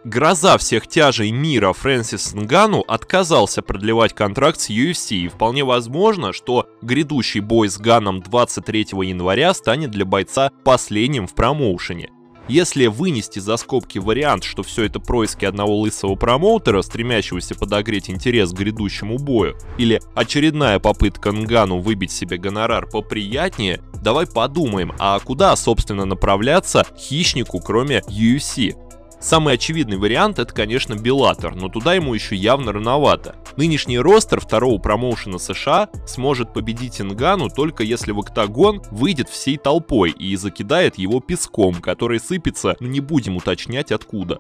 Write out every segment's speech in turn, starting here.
гроза всех тяжей мира Фрэнсис Нганну отказался продлевать контракт с UFC, и вполне возможно, что грядущий бой с Ганном 23 января станет для бойца последним в промоушене. Если вынести за скобки вариант, что все это происки одного лысого промоутера, стремящегося подогреть интерес к грядущему бою, или очередная попытка Нганну выбить себе гонорар поприятнее, давай подумаем, а куда, собственно, направляться хищнику, кроме UFC? Самый очевидный вариант — это, конечно, Bellator, но туда ему еще явно рановато. Нынешний ростер второго промоушена США сможет победить Нганну только если в октагон выйдет всей толпой и закидает его песком, который сыпется, но не будем уточнять откуда.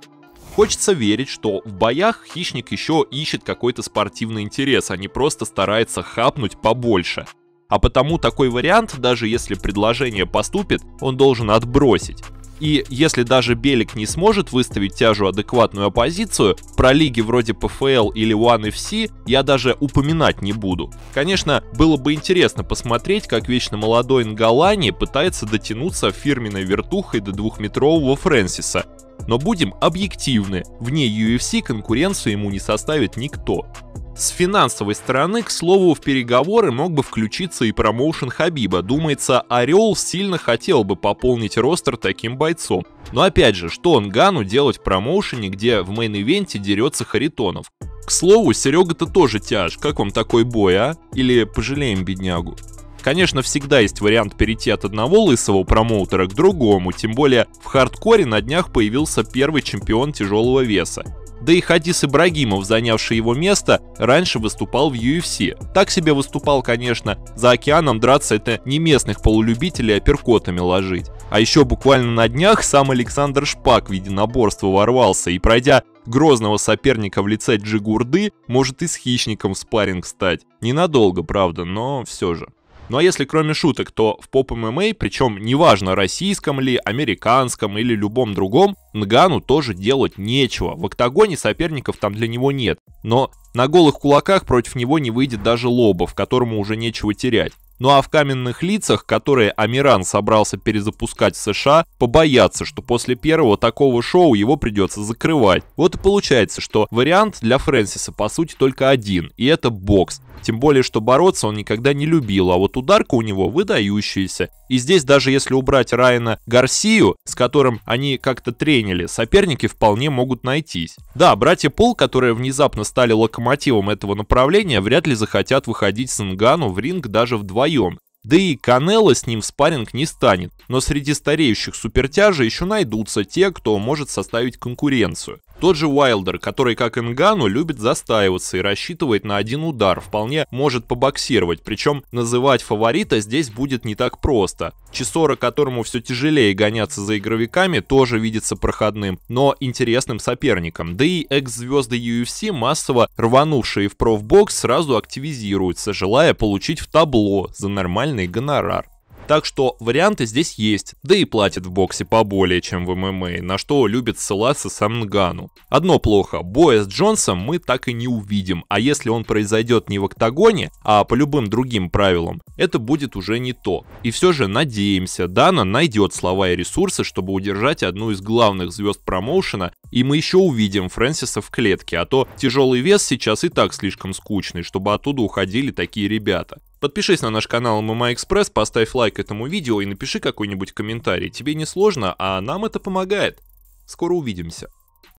Хочется верить, что в боях хищник еще ищет какой-то спортивный интерес, а не просто старается хапнуть побольше. А потому такой вариант, даже если предложение поступит, он должен отбросить. И если даже Белик не сможет выставить тяжу адекватную оппозицию, про лиги вроде ПФЛ или ONE FC я даже упоминать не буду. Конечно, было бы интересно посмотреть, как вечно молодой Нгалани пытается дотянуться фирменной вертухой до двухметрового Фрэнсиса. Но будем объективны, вне UFC конкуренцию ему не составит никто. С финансовой стороны, к слову, в переговоры мог бы включиться и промоушен Хабиба. Думается, Орел сильно хотел бы пополнить ростер таким бойцом. Но опять же, что Нганну делать в промоушене, где в мейн-ивенте дерется Харитонов? К слову, Серега-то тоже тяж. Как вам такой бой, а? Или пожалеем беднягу? Конечно, всегда есть вариант перейти от одного лысого промоутера к другому, тем более в хардкоре на днях появился первый чемпион тяжелого веса. Да и Хадис Ибрагимов, занявший его место, раньше выступал в UFC. Так себе выступал, конечно, за океаном драться — это не местных полулюбителей апперкотами ложить. А еще буквально на днях сам Александр Шпак в единоборство ворвался и, пройдя грозного соперника в лице Джигурды, может и с хищником в спарринг стать. Ненадолго, правда, но все же. Ну а если кроме шуток, то в поп-ММА, причем неважно российском ли, американском или любом другом, Нганну тоже делать нечего. В октагоне соперников там для него нет. Но на голых кулаках против него не выйдет даже Лобов, которому уже нечего терять. Ну а в каменных лицах, которые Амиран собрался перезапускать в США, побоятся, что после первого такого шоу его придется закрывать. Вот и получается, что вариант для Фрэнсиса по сути только один, и это бокс. Тем более, что бороться он никогда не любил, а вот ударка у него выдающаяся. И здесь даже если убрать Райана Гарсию, с которым они как-то тренили, соперники вполне могут найтись. Да, братья Пол, которые внезапно стали локомотивом этого направления, вряд ли захотят выходить с Нганну в ринг даже вдвоем. Да и Канело с ним в спарринг не станет, но среди стареющих супертяжей еще найдутся те, кто может составить конкуренцию. Тот же Уайлдер, который, как и Нганну, любит застаиваться и рассчитывает на один удар, вполне может побоксировать, причем называть фаворита здесь будет не так просто. Чесора, которому все тяжелее гоняться за игровиками, тоже видится проходным, но интересным соперником. Да и экс-звезды UFC, массово рванувшие в профбокс, сразу активизируются, желая получить в табло за нормальный гонорар. Так что варианты здесь есть, да и платят в боксе поболее, чем в ММА, на что любит ссылаться сам Нганну. Одно плохо, боя с Джонсом мы так и не увидим, а если он произойдет не в октагоне, а по любым другим правилам, это будет уже не то. И все же надеемся, Дана найдет слова и ресурсы, чтобы удержать одну из главных звезд промоушена, и мы еще увидим Фрэнсиса в клетке, а то тяжелый вес сейчас и так слишком скучный, чтобы оттуда уходили такие ребята. Подпишись на наш канал MMA Express, поставь лайк этому видео и напиши какой-нибудь комментарий. Тебе не сложно, а нам это помогает. Скоро увидимся.